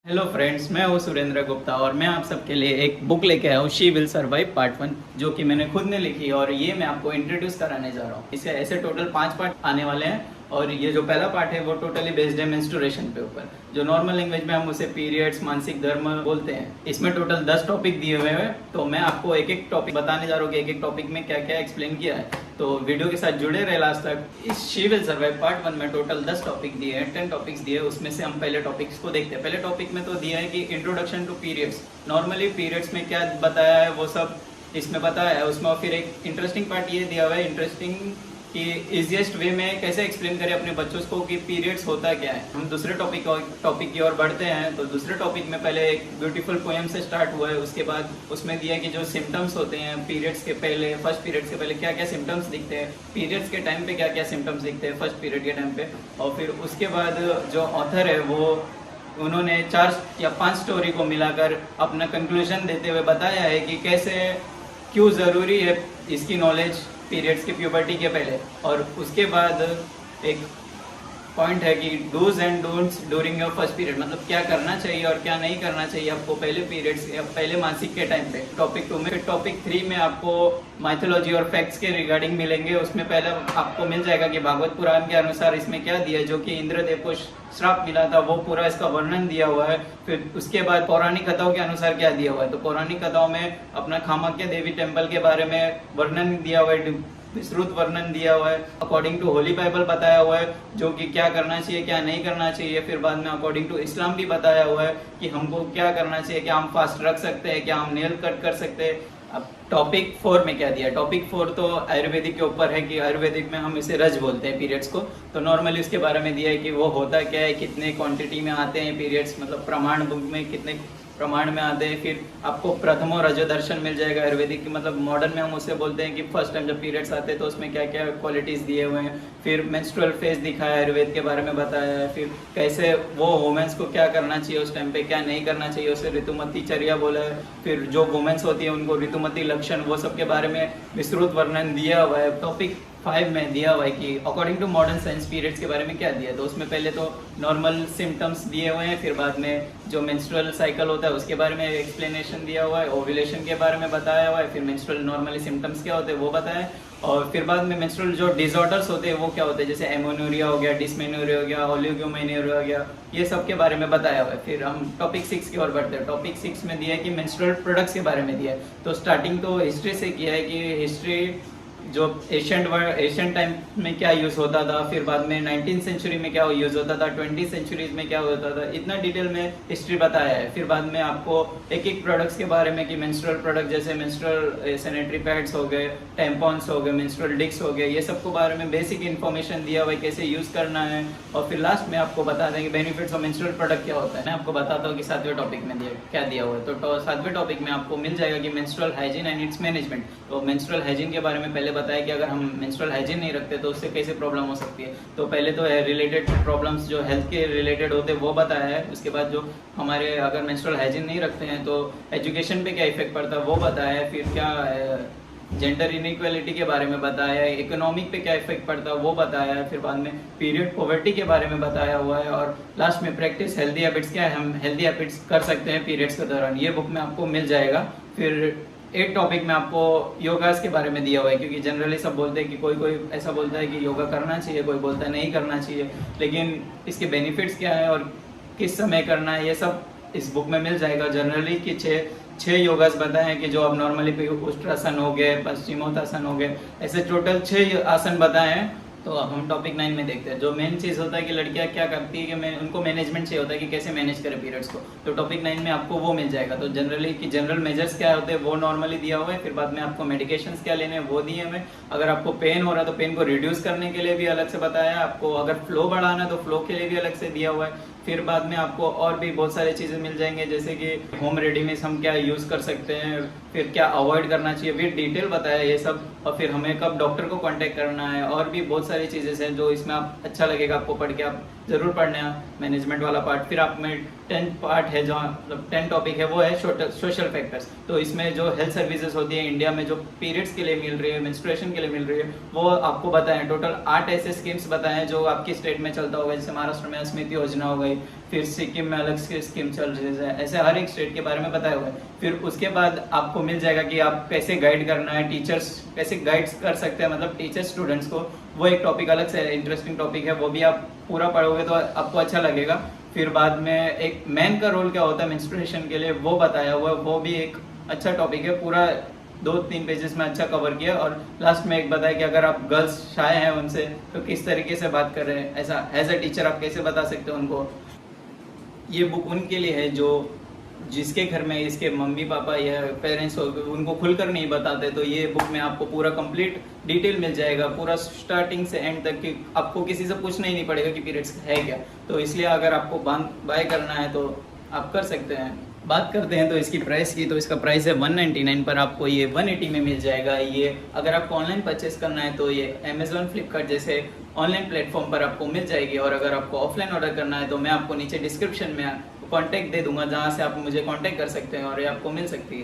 Hello friends, मैं हूँ सुरेंद्र गुप्ता और मैं आप सबके लिए एक बुक लेके आया हूँ शी विल सर्वाइव पार्ट 1, जो कि मैंने खुद ने लिखी है और ये मैं आपको इंट्रोड्यूस कराने जा रहा हूँ। इसे ऐसे टोटल 5 पार्ट आने वाले हैं और ये जो पहला पार्ट है वो टोटली बेस्ड है मेंस्ट्रुएशन पे ऊपर, जो नॉर्मल लैंग्वेज में हम उसे पीरियड्स, मानसिक धर्म बोलते हैं। इसमें टोटल 10 टॉपिक दिए हुए हैं, तो मैं आपको एक एक टॉपिक बताने जा रहा हूँ कि एक एक टॉपिक में क्या क्या एक्सप्लेन किया है। तो वीडियो के साथ जुड़े रहे लास्ट तक। इस शी विल सर्वाइव पार्ट 1 में टोटल 10 टॉपिक दिए हैं, 10 टॉपिक्स दिए हैं। उसमें से हम पहले टॉपिक्स को देखते हैं। पहले टॉपिक में तो दिया है कि introduction to periods, normally periods में क्या बताया है वो सब इसमें बताया है। उसमें फिर एक इंटरेस्टिंग पार्ट ये दिया हुआ है, इंटरेस्टिंग कि इजिएस्ट वे में कैसे एक्सप्लेन करें अपने बच्चों को कि पीरियड्स होता क्या है। हम दूसरे टॉपिक की ओर बढ़ते हैं। तो दूसरे टॉपिक में पहले एक ब्यूटीफुल पोएम से स्टार्ट हुआ है। उसके बाद उसमें दिया कि जो सिम्टम्स होते हैं पीरियड्स के पहले, फर्स्ट पीरियड्स के पहले क्या क्या सिम्टम्स दिखते हैं, पीरियड्स के टाइम पे क्या क्या सिम्टम्स दिखते हैं फर्स्ट पीरियड के टाइम पे। और फिर उसके बाद जो ऑथर है वो उन्होंने 4 या 5 स्टोरी को मिलाकर अपना कंक्लूजन देते हुए बताया है कि कैसे क्यों ज़रूरी है इसकी नॉलेज पीरियड्स के प्यूबर्टी के पहले। और उसके बाद एक पॉइंट है कि dos and don'ts during your first period, मतलब क्या करना चाहिए और क्या नहीं करना चाहिए आपको पहले पीरियड्स या पहले मासिक के टाइम पे। टॉपिक 2 में। फिर टॉपिक 3 में आपको माइथोलॉजी और फैक्ट्स के रिगार्डिंग मिलेंगे। उसमें पहले आपको मिल जाएगा कि भागवत पुराण के अनुसार इसमें क्या दिया है, जो कि इंद्रदेव को श्राप मिला था वो पूरा इसका वर्णन दिया हुआ है। फिर उसके बाद पौराणिक कथाओं के अनुसार क्या दिया हुआ है, तो पौराणिक कथाओं में अपना कामाख्या देवी टेम्पल के बारे में वर्णन दिया हुआ है, विस्तृत वर्णन दिया हुआ है। अकॉर्डिंग टू होली बाइबल बताया हुआ है जो कि क्या करना चाहिए क्या नहीं करना चाहिए। फिर बाद में अकॉर्डिंग टू इस्लाम भी बताया हुआ है कि हमको क्या करना चाहिए, क्या हम फास्ट रख सकते हैं, क्या हम नेल कट कर सकते हैं। अब टॉपिक 4 में क्या दिया, टॉपिक 4 तो आयुर्वेदिक के ऊपर है कि आयुर्वेदिक में हम इसे रज बोलते हैं पीरियड्स को। तो नॉर्मली उसके बारे में दिया है कि वो होता क्या है, कितने क्वांटिटी में आते हैं पीरियड्स, मतलब प्रमाण बुक में कितने प्रमाण में आते हैं। फिर आपको प्रथमो रजो दर्शन मिल जाएगा आयुर्वेदिक की, मतलब मॉडर्न में हम उसे बोलते हैं कि फर्स्ट टाइम जब पीरियड्स आते हैं तो उसमें क्या क्या क्वालिटीज़ दिए हुए हैं। फिर मेंस्ट्रुअल फेज दिखाया है, आयुर्वेद के बारे में बताया है। फिर कैसे वो वुमेन्स को क्या करना चाहिए उस टाइम पे, क्या नहीं करना चाहिए, उसे ऋतुमती चर्या बोला है। फिर जो वुमेन्स होती है उनको ऋतुमती लक्षण, वो सब के बारे में विस्तृत वर्णन दिया हुआ है। टॉपिक 5 में दिया हुआ है कि according to modern science periods के बारे में क्या दिया है। तो उसमें पहले तो नॉर्मल सिम्टम्स दिए हुए हैं, फिर बाद में जो मेंस्ट्रुअल साइकिल होता है उसके बारे में एक्सप्लेनेशन दिया हुआ है, ओव्यूलेशन के बारे में बताया हुआ है, फिर मेंस्ट्रुअल नॉर्मली सिम्टम्स क्या होते हैं वो बताया है। और फिर बाद में मेंस्ट्रुअल जो डिसऑर्डर्स होते हैं वो क्या होते हैं, जैसे एमोनूरिया हो गया, डिस्मेनूरिया हो गया, ओलिगोमेनोरिया हो गया, ये सब के बारे में बताया हुआ है। फिर हम टॉपिक 6 की ओर बढ़ते हैं। टॉपिक 6 में दिया है कि मेंस्ट्रुअल प्रोडक्ट्स के बारे में दिया है। तो स्टार्टिंग तो हिस्ट्री से किया है कि हिस्ट्री जो एशियन टाइम में क्या यूज़ होता था, फिर बाद में 19th सेंचुरी में क्या यूज़ होता था, 20th सेंचुरीज में क्या होता था, इतना डिटेल में हिस्ट्री बताया है। फिर बाद में आपको एक एक प्रोडक्ट्स के बारे में कि मेंस्ट्रुअल प्रोडक्ट जैसे मेंस्ट्रुअल सैनिटरी पैड्स हो गए, टेम्पॉन्स हो गए, मेंस्ट्रुअल डिक्स हो गए, ये सबको बारे में बेसिक इन्फॉर्मेशन दिया हुआ है कैसे यूज़ करना है। और फिर लास्ट में आपको बता दें कि बेनिफिट्स ऑफ मेंस्ट्रुअल प्रोडक्ट क्या होता है। मैं आपको बताता हूँ कि 7वें टॉपिक में क्या दिया हुआ है। तो 7वें टॉपिक में आपको मिल जाएगा कि menstrual hygiene and it's management. तो मेंस्ट्रुअल हाइजीन के बारे में पहले बताया कि अगर हम मेंस्ट्रुअल हाइजीन नहीं रखते तो उससे कैसे प्रॉब्लम हो सकती है। तो पहले तो रिलेटेड प्रॉब्लम्स जो हेल्थ के रिलेटेड होते हैं वो बताया है। उसके बाद जो हमारे अगर मेंस्ट्रुअल हाइजीन नहीं रखते हैं तो एजुकेशन पे क्या इफेक्ट पड़ता है वो बताया है। फिर क्या जेंडर इनइक्वालिटी के बारे में बताया है, इकोनॉमिक पे क्या इफेक्ट पड़ता है वो बताया है। फिर बाद में पीरियड पॉवर्टी के बारे में बताया हुआ है। और लास्ट में प्रैक्टिस हेल्दी हैबिट्स, क्या है हम हेल्दी हैबिट्स कर सकते हैं पीरियड्स के दौरान, ये बुक में आपको मिल जाएगा। फिर एक टॉपिक में आपको योगास के बारे में दिया हुआ है, क्योंकि जनरली सब बोलते हैं कि कोई ऐसा बोलता है कि योगा करना चाहिए, कोई बोलता है नहीं करना चाहिए, लेकिन इसके बेनिफिट्स क्या है और किस समय करना है ये सब इस बुक में मिल जाएगा। जनरली कि छः योगास बताए हैं कि जो अब नॉर्मली उष्ट्रासन हो गए, पश्चिमोत्तासन हो गए, ऐसे टोटल 6 आसन बताए हैं। तो हम टॉपिक 9 में देखते हैं। जो मेन चीज़ होता है कि लड़कियां क्या करती है कि उनको मैनेजमेंट चाहिए होता है कि कैसे मैनेज करें पीरियड्स को। तो टॉपिक 9 में आपको वो मिल जाएगा। तो जनरली कि जनरल मेजर्स क्या होते हैं वो नॉर्मली दिया हुआ है। फिर बाद में आपको मेडिकेशंस क्या लेने हैं वो दिए हुए। अगर आपको पेन हो रहा है तो पेन को रिड्यूस करने के लिए भी अलग से बताया है। आपको अगर फ्लो बढ़ाना है तो फ्लो के लिए भी अलग से दिया हुआ है। फिर बाद में आपको और भी बहुत सारी चीज़ें मिल जाएंगे, जैसे कि होम रेडीमेड्स हम क्या यूज़ कर सकते हैं, फिर क्या अवॉइड करना चाहिए, फिर डिटेल बताया ये सब। और फिर हमें कब डॉक्टर को कांटेक्ट करना है, और भी बहुत सारी चीज़ें हैं जो इसमें आप अच्छा लगेगा आपको पढ़ के, आप जरूर पढ़ना मैनेजमेंट वाला पार्ट। फिर आप में 10 पार्ट है जो मतलब 10 टॉपिक है वो है सोशल फैक्टर्स। तो इसमें जो हेल्थ सर्विसेज होती है इंडिया में जो पीरियड्स के लिए मिल रही है, मेंस्ट्रुएशन के लिए मिल रही है, वो आपको बताएं। टोटल 8 ऐसे स्कीम्स बताएं जो आपकी स्टेट में चलता होगा, जैसे महाराष्ट्र में स्मृति योजना हो गई, फिर सिक्किम में अलग से स्कीम चल रही है, ऐसे हर एक स्टेट के बारे में बताया हुआ है। फिर उसके बाद आपको मिल जाएगा कि आप कैसे गाइड करना है, टीचर्स कैसे गाइड कर सकते हैं, मतलब टीचर स्टूडेंट्स को, वो एक टॉपिक अलग से इंटरेस्टिंग टॉपिक है, वो भी आप पूरा पढ़ोगे तो आपको अच्छा लगेगा। फिर बाद में एक मैन का रोल क्या होता है मेंस्ट्रुएशन के लिए वो बताया हुआ है, वो भी एक अच्छा टॉपिक है, पूरा 2-3 पेजेस में अच्छा कवर किया। और लास्ट में एक बताया कि अगर आप गर्ल्स शाय हैं उनसे तो किस तरीके से बात कर रहे हैं, ऐसा एज अ टीचर आप कैसे बता सकते हो उनको। ये बुक उनके लिए है जो जिसके घर में इसके मम्मी पापा या पेरेंट्स उनको खुलकर नहीं बताते, तो ये बुक में आपको पूरा कंप्लीट डिटेल मिल जाएगा, पूरा स्टार्टिंग से एंड तक कि आपको किसी से पूछना ही नहीं पड़ेगा कि पीरियड्स है क्या। तो इसलिए अगर आपको बाय करना है तो आप कर सकते हैं। बात करते हैं तो इसकी प्राइस की, तो इसका प्राइस है 199 पर आपको ये 180 में मिल जाएगा। ये अगर आपको ऑनलाइन परचेस करना है तो ये अमेजोन, फ्लिपकार्ट जैसे ऑनलाइन प्लेटफॉर्म पर आपको मिल जाएगी। और अगर आपको ऑफलाइन ऑर्डर करना है तो मैं आपको नीचे डिस्क्रिप्शन में कॉन्टैक्ट दे दूंगा, जहाँ से आप मुझे कॉन्टैक्ट कर सकते हैं और ये आपको मिल सकती है।